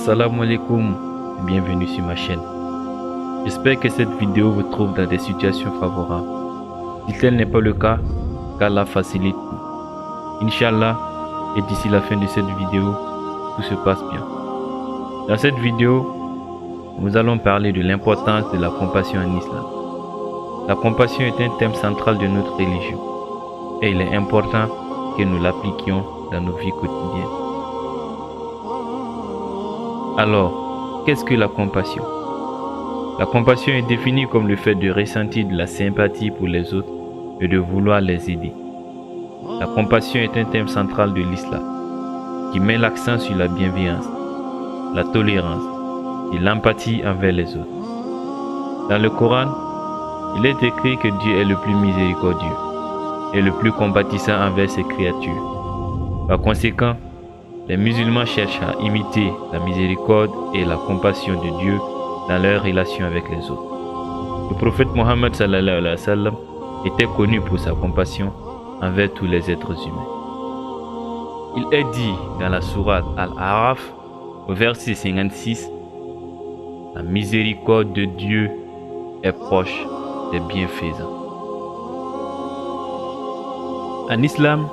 Assalamu alaikum, bienvenue sur ma chaîne. J'espère que cette vidéo vous trouve dans des situations favorables. Si tel n'est pas le cas, qu'Allah facilite tout. Inch'Allah, et d'ici la fin de cette vidéo, tout se passe bien. Dans cette vidéo, nous allons parler de l'importance de la compassion en islam. La compassion est un thème central de notre religion et il est important que nous l'appliquions dans nos vies quotidiennes. Alors, qu'est-ce que la compassion? La compassion est définie comme le fait de ressentir de la sympathie pour les autres et de vouloir les aider. La compassion est un thème central de l'islam qui met l'accent sur la bienveillance, la tolérance et l'empathie envers les autres. Dans le Coran, il est écrit que Dieu est le plus miséricordieux et le plus compatissant envers ses créatures. Par conséquent, les musulmans cherchent à imiter la miséricorde et la compassion de Dieu dans leur relation avec les autres. Le prophète Mohammed sallallahu alayhi wa sallam était connu pour sa compassion envers tous les êtres humains. Il est dit dans la sourate Al-A'raf, au verset 56, « La miséricorde de Dieu est proche des bienfaisants. » En islam,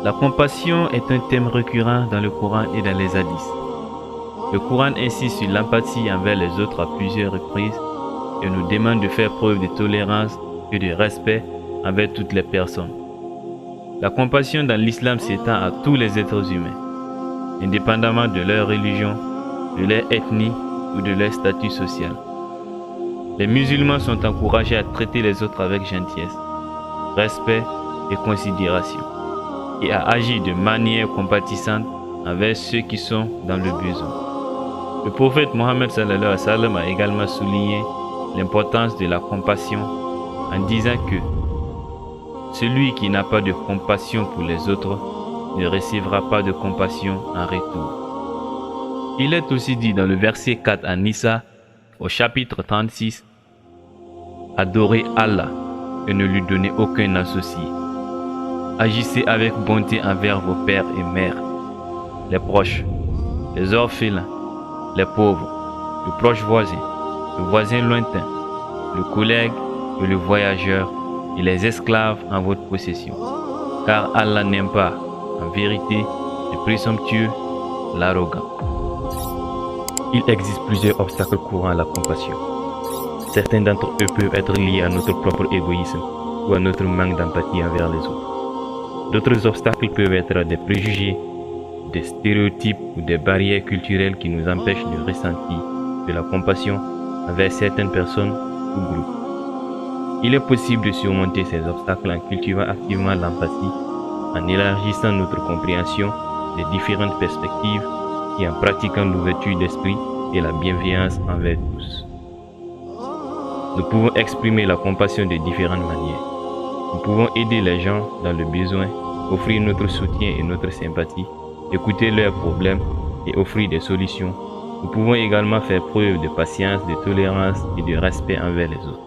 la compassion est un thème récurrent dans le Coran et dans les hadiths. Le Coran insiste sur l'empathie envers les autres à plusieurs reprises et nous demande de faire preuve de tolérance et de respect envers toutes les personnes. La compassion dans l'islam s'étend à tous les êtres humains, indépendamment de leur religion, de leur ethnie ou de leur statut social. Les musulmans sont encouragés à traiter les autres avec gentillesse, respect et considération, et à agir de manière compatissante envers ceux qui sont dans le besoin. Le prophète Mohammed sallallahu alayhi wa sallam a également souligné l'importance de la compassion en disant que celui qui n'a pas de compassion pour les autres ne recevra pas de compassion en retour. Il est aussi dit dans le verset 4 à Nisa, au chapitre 36, « Adorez Allah et ne lui donnez aucun associé. Agissez avec bonté envers vos pères et mères, les proches, les orphelins, les pauvres, le proche voisin, le voisin lointain, le collègue et le voyageur et les esclaves en votre possession. Car Allah n'aime pas, en vérité, le présomptueux, l'arrogant. » Il existe plusieurs obstacles courants à la compassion. Certains d'entre eux peuvent être liés à notre propre égoïsme ou à notre manque d'empathie envers les autres. D'autres obstacles peuvent être des préjugés, des stéréotypes ou des barrières culturelles qui nous empêchent de ressentir de la compassion envers certaines personnes ou groupes. Il est possible de surmonter ces obstacles en cultivant activement l'empathie, en élargissant notre compréhension des différentes perspectives et en pratiquant l'ouverture d'esprit et la bienveillance envers tous. Nous pouvons exprimer la compassion de différentes manières. Nous pouvons aider les gens dans le besoin, offrir notre soutien et notre sympathie, écouter leurs problèmes et offrir des solutions. Nous pouvons également faire preuve de patience, de tolérance et de respect envers les autres,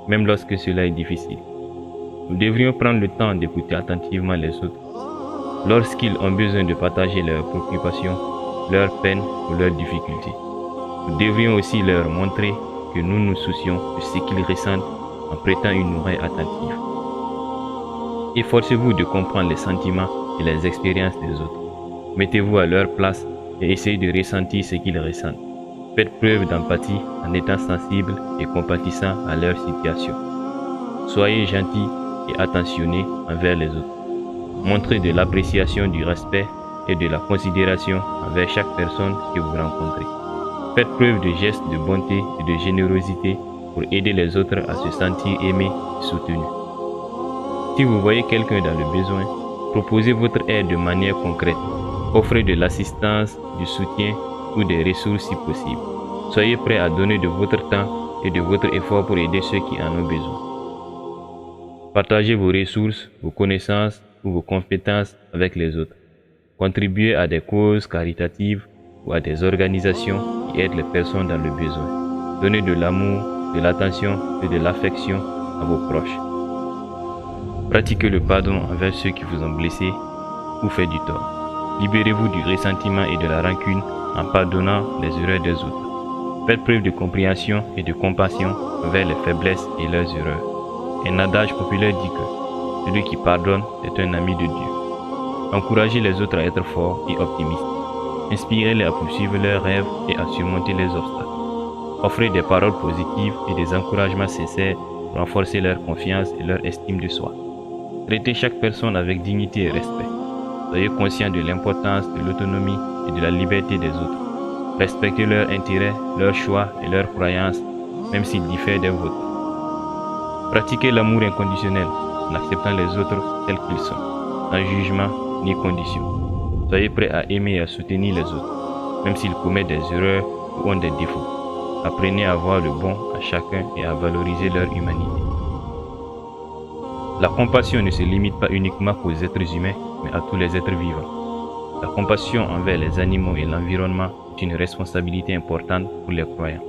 même lorsque cela est difficile. Nous devrions prendre le temps d'écouter attentivement les autres lorsqu'ils ont besoin de partager leurs préoccupations, leurs peines ou leurs difficultés. Nous devrions aussi leur montrer que nous nous soucions de ce qu'ils ressentent en prêtant une oreille attentive. Efforcez-vous de comprendre les sentiments et les expériences des autres. Mettez-vous à leur place et essayez de ressentir ce qu'ils ressentent. Faites preuve d'empathie en étant sensible et compatissant à leur situation. Soyez gentils et attentionnés envers les autres. Montrez de l'appréciation, du respect et de la considération envers chaque personne que vous rencontrez. Faites preuve de gestes de bonté et de générosité pour aider les autres à se sentir aimés et soutenus. Si vous voyez quelqu'un dans le besoin, proposez votre aide de manière concrète. Offrez de l'assistance, du soutien ou des ressources si possible. Soyez prêts à donner de votre temps et de votre effort pour aider ceux qui en ont besoin. Partagez vos ressources, vos connaissances ou vos compétences avec les autres. Contribuez à des causes caritatives ou à des organisations qui aident les personnes dans le besoin. Donnez de l'amour, de l'attention et de l'affection à vos proches. Pratiquez le pardon envers ceux qui vous ont blessé ou fait du tort. Libérez-vous du ressentiment et de la rancune en pardonnant les erreurs des autres. Faites preuve de compréhension et de compassion envers les faiblesses et leurs erreurs. Un adage populaire dit que celui qui pardonne est un ami de Dieu. Encouragez les autres à être forts et optimistes. Inspirez-les à poursuivre leurs rêves et à surmonter les obstacles. Offrez des paroles positives et des encouragements sincères pour renforcer leur confiance et leur estime de soi. Traitez chaque personne avec dignité et respect. Soyez conscient de l'importance de l'autonomie et de la liberté des autres. Respectez leurs intérêts, leurs choix et leurs croyances, même s'ils diffèrent des vôtres. Pratiquez l'amour inconditionnel en acceptant les autres tels qu'ils sont, sans jugement ni condition. Soyez prêts à aimer et à soutenir les autres, même s'ils commettent des erreurs ou ont des défauts. Apprenez à voir le bon à chacun et à valoriser leur humanité. La compassion ne se limite pas uniquement aux êtres humains, mais à tous les êtres vivants. La compassion envers les animaux et l'environnement est une responsabilité importante pour les croyants.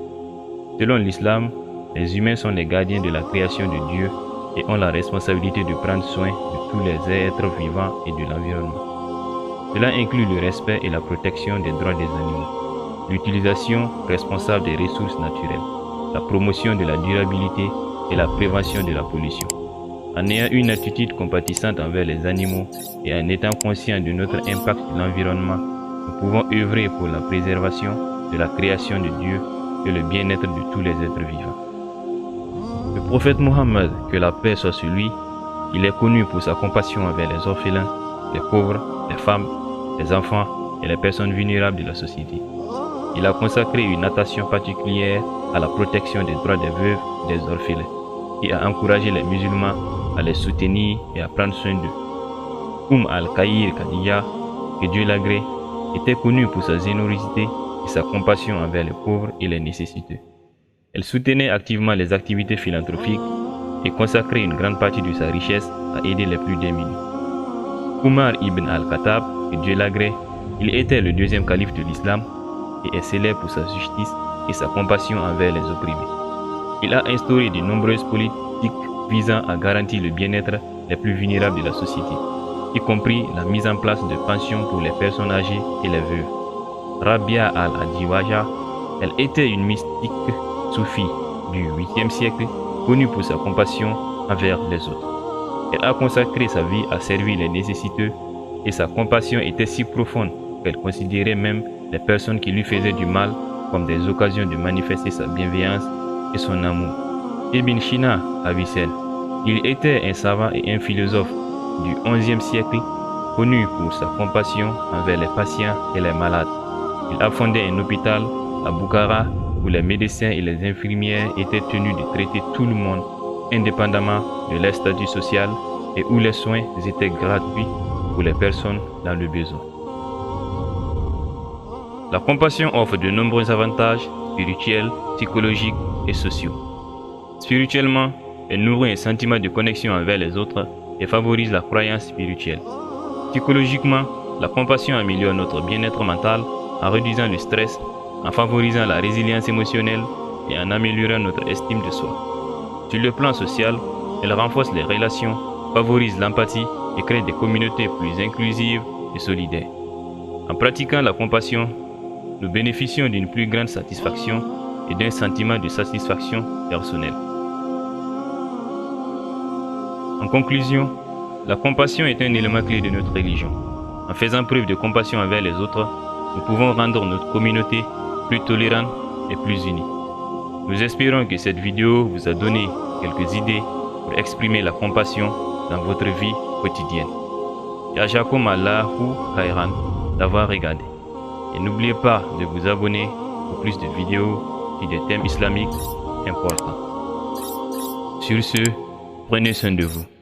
Selon l'islam, les humains sont les gardiens de la création de Dieu et ont la responsabilité de prendre soin de tous les êtres vivants et de l'environnement. Cela inclut le respect et la protection des droits des animaux, l'utilisation responsable des ressources naturelles, la promotion de la durabilité et la prévention de la pollution. En ayant une attitude compatissante envers les animaux et en étant conscient de notre impact sur l'environnement, nous pouvons œuvrer pour la préservation de la création de Dieu et le bien-être de tous les êtres vivants. Le prophète Mohammed, que la paix soit sur lui, il est connu pour sa compassion envers les orphelins, les pauvres, les femmes, les enfants et les personnes vulnérables de la société. Il a consacré une attention particulière à la protection des droits des veuves et des orphelins et a encouragé les musulmans à les soutenir et à prendre soin d'eux. al-Khayr Khadija, que Dieu l'agrée, était connue pour sa générosité et sa compassion envers les pauvres et les nécessiteux. Elle soutenait activement les activités philanthropiques et consacrait une grande partie de sa richesse à aider les plus démunis. Umar ibn al-Khattab, que Dieu l'agrée, il était le deuxième calife de l'islam et est célèbre pour sa justice et sa compassion envers les opprimés. Il a instauré de nombreuses politiques visant à garantir le bien-être les plus vulnérables de la société, y compris la mise en place de pensions pour les personnes âgées et les veuves. Rabia al-Adiwaja, elle était une mystique soufie du 8e siècle, connue pour sa compassion envers les autres. Elle a consacré sa vie à servir les nécessiteux et sa compassion était si profonde qu'elle considérait même les personnes qui lui faisaient du mal comme des occasions de manifester sa bienveillance et son amour. Ibn Sina Avicenne, il était un savant et un philosophe du 11e siècle, connu pour sa compassion envers les patients et les malades. Il a fondé un hôpital à Bukhara où les médecins et les infirmières étaient tenus de traiter tout le monde, indépendamment de leur statut social, et où les soins étaient gratuits pour les personnes dans le besoin. La compassion offre de nombreux avantages spirituels, psychologiques et sociaux. Spirituellement, elle nourrit un sentiment de connexion envers les autres et favorise la croyance spirituelle. Psychologiquement, la compassion améliore notre bien-être mental en réduisant le stress, en favorisant la résilience émotionnelle et en améliorant notre estime de soi. Sur le plan social, elle renforce les relations, favorise l'empathie et crée des communautés plus inclusives et solidaires. En pratiquant la compassion, nous bénéficions d'une plus grande satisfaction et d'un sentiment de satisfaction personnelle. En conclusion, la compassion est un élément clé de notre religion. En faisant preuve de compassion envers les autres, nous pouvons rendre notre communauté plus tolérante et plus unie. Nous espérons que cette vidéo vous a donné quelques idées pour exprimer la compassion dans votre vie quotidienne. Yajakum Allahu Khairan d'avoir regardé. Et n'oubliez pas de vous abonner pour plus de vidéos et des thèmes islamiques importants. Sur ce, prenez soin de vous.